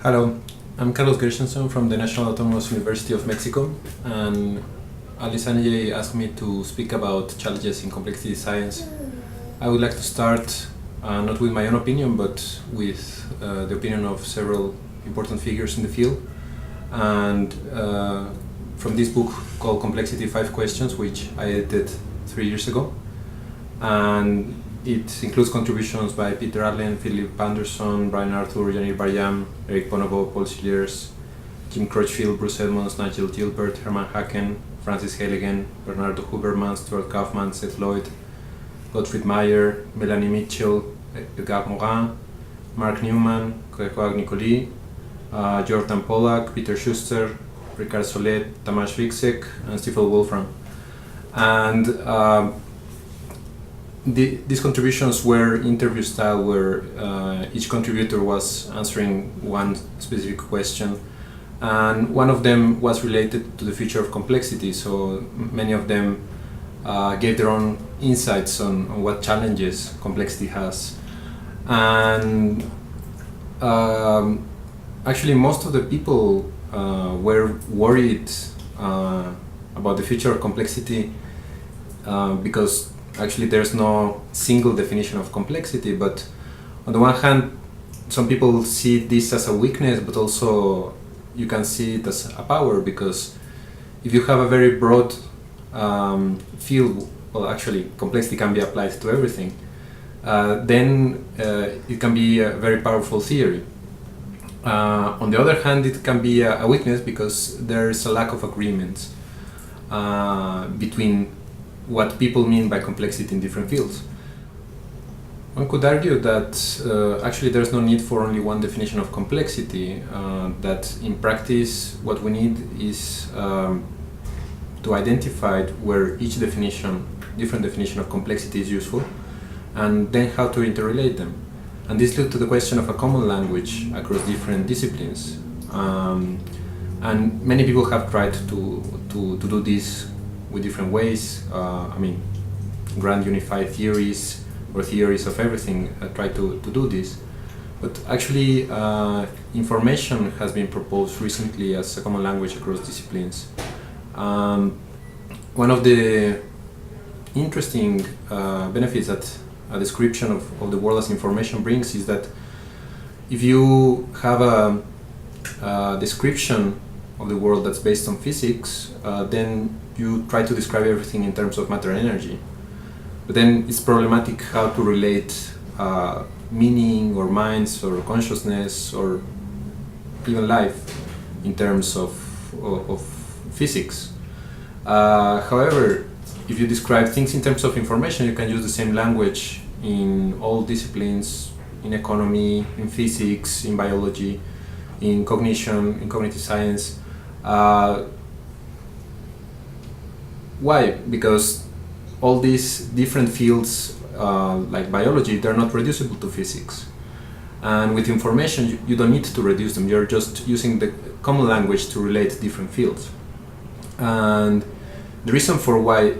Hello, I'm Carlos Gershenson from the National Autonomous University of Mexico, and Alice Sanjay asked me to speak about challenges in complexity science. I would like to start not with my own opinion, but with the opinion of several important figures in the field, and from this book called Complexity 5 Questions, which I edited 3 years ago. And it includes contributions by Peter Allen, Philip Anderson, Brian Arthur, Janir Baryam, Eric Bonobo, Paul Siliers, Jim Crutchfield, Bruce Edmonds, Nigel Gilbert, Herman Haken, Francis Heiligen, Bernardo Huberman, Stuart Kaufman, Seth Lloyd, Gottfried Meyer, Melanie Mitchell, Edgar Morin, Mark Newman, Grégoire Nicoli, Jordan Pollack, Peter Schuster, Ricard Solet, Tamás Vixek, and Stifel Wolfram. And these contributions were interview style, where each contributor was answering one specific question, and one of them was related to the future of complexity. So many of them gave their own insights on what challenges complexity has. And actually most of the people were worried about the future of complexity because actually there's no single definition of complexity, but on the one hand some people see this as a weakness, but also you can see it as a power, because if you have a very broad field, well, actually complexity can be applied to everything, then it can be a very powerful theory. On the other hand, it can be a weakness because there is a lack of agreement between what people mean by complexity in different fields. One could argue that actually there's no need for only one definition of complexity, that in practice what we need is to identify where each different definition of complexity is useful, and then how to interrelate them. And this leads to the question of a common language across different disciplines. And many people have tried to do this with different ways. Grand unified theories or theories of everything try to do this. But actually, information has been proposed recently as a common language across disciplines. One of the interesting benefits that a description of the world as information brings is that if you have a description of the world that's based on physics, then you try to describe everything in terms of matter and energy. But then it's problematic how to relate meaning or minds or consciousness or even life in terms of physics. However, if you describe things in terms of information, you can use the same language in all disciplines, in economy, in physics, in biology, in cognition, in cognitive science. Why? Because all these different fields, like biology, they're not reducible to physics. And with information, you don't need to reduce them. You're just using the common language to relate different fields. And the reason for why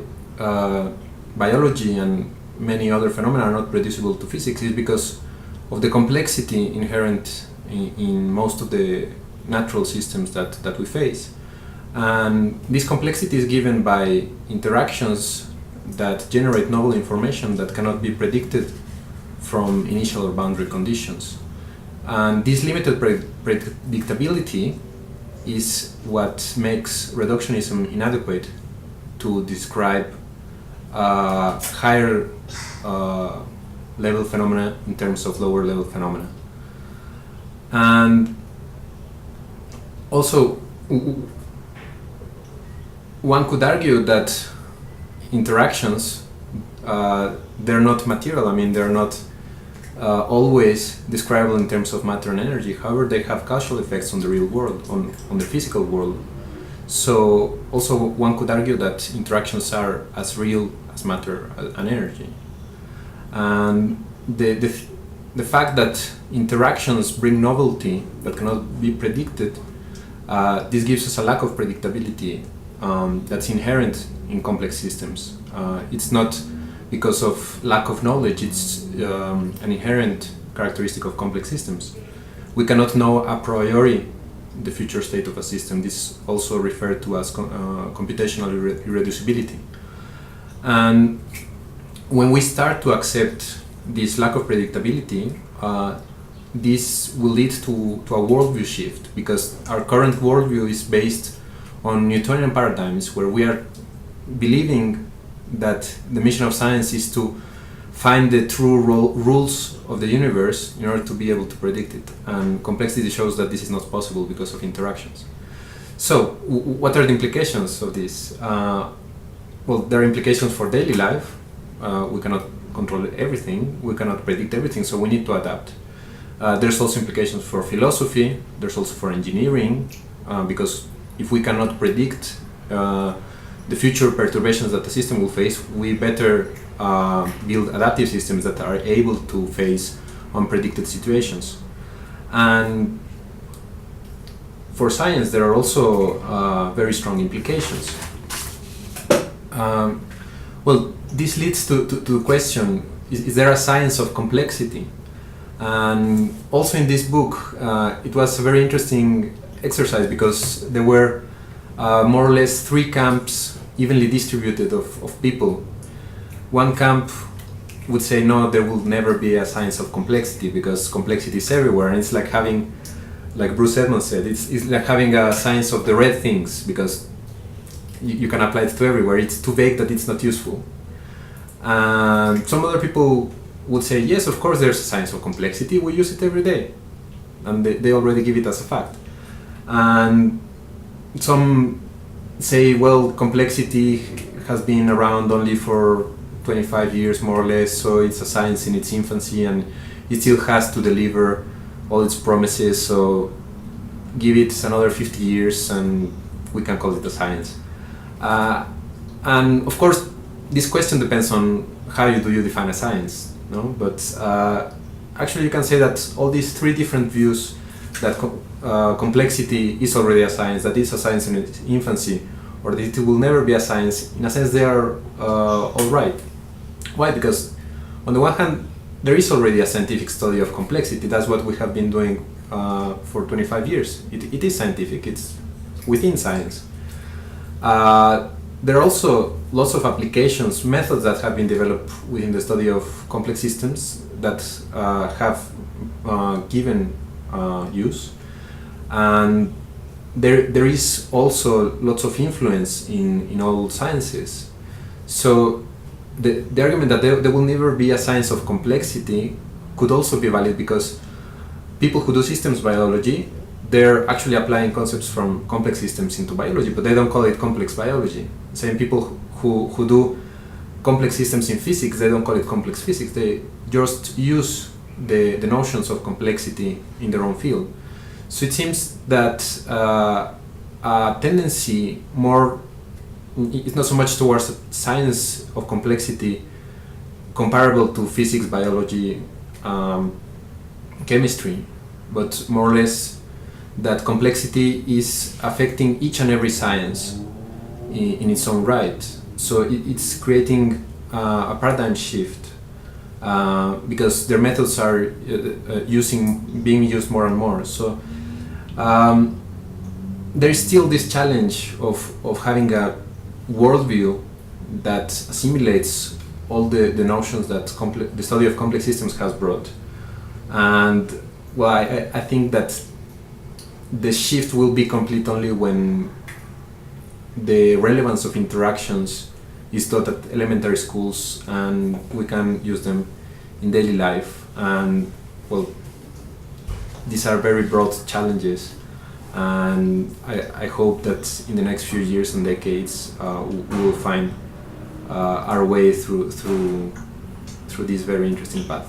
biology and many other phenomena are not reducible to physics is because of the complexity inherent in most of the natural systems that we face. And this complexity is given by interactions that generate novel information that cannot be predicted from initial or boundary conditions. And this limited predictability is what makes reductionism inadequate to describe higher level phenomena in terms of lower level phenomena. And also, one could argue that interactions, they're not material. They're not always describable in terms of matter and energy. However, they have causal effects on the real world, on the physical world. So also one could argue that interactions are as real as matter and energy. And the fact that interactions bring novelty that cannot be predicted, this gives us a lack of predictability that's inherent in complex systems. It's not because of lack of knowledge, it's an inherent characteristic of complex systems. we cannot know a priori the future state of a system. This is also referred to as computational irreducibility. And when we start to accept this lack of predictability, this will lead to a worldview shift, because our current worldview is based on Newtonian paradigms, where we are believing that the mission of science is to find the true rules of the universe in order to be able to predict it. And complexity shows that this is not possible because of interactions. So, what are the implications of this? Well, there are implications for daily life. We cannot control everything, we cannot predict everything, so we need to adapt. There's also implications for philosophy, there's also for engineering, because if we cannot predict the future perturbations that the system will face, we better build adaptive systems that are able to face unpredicted situations. And for science, there are also very strong implications. Well, this leads to the question, is there a science of complexity? And also in this book, it was a very interesting exercise, because there were more or less three camps evenly distributed of people. One camp would say, no, there will never be a science of complexity, because complexity is everywhere, and it's like having, like Bruce Edmonds said, it's like having a science of the red things, because you can apply it to everywhere. It's too vague that it's not useful. And some other people would say, yes, of course there's a science of complexity, we use it every day, and they already give it as a fact. And some say, well, complexity has been around only for 25 years more or less, so it's a science in its infancy and it still has to deliver all its promises, so give it another 50 years and we can call it a science. And of course this question depends on how you define a science, no? But actually you can say that all these three different views, that complexity is already a science, that it's a science in its infancy, or that it will never be a science, in a sense they are all right. Why? Because on the one hand, there is already a scientific study of complexity. That's what we have been doing for 25 years. It is scientific, it's within science. There are also lots of applications, methods that have been developed within the study of complex systems that have given use. And there is also lots of influence in all sciences. So the argument that there will never be a science of complexity could also be valid, because people who do systems biology, they're actually applying concepts from complex systems into biology, but they don't call it complex biology. Same people who do complex systems in physics, they don't call it complex physics, they just use the notions of complexity in their own field. So it seems that a tendency more, it's not so much towards a science of complexity comparable to physics, biology, chemistry, but more or less that complexity is affecting each and every science in its own right. So it's creating a paradigm shift, because their methods are being used more and more. So there is still this challenge of having a worldview that assimilates all the notions that the study of complex systems has brought. And well, I think that the shift will be complete only when the relevance of interactions is taught at elementary schools and we can use them in daily life. And well, these are very broad challenges, and I hope that in the next few years and decades we will find our way through this very interesting path.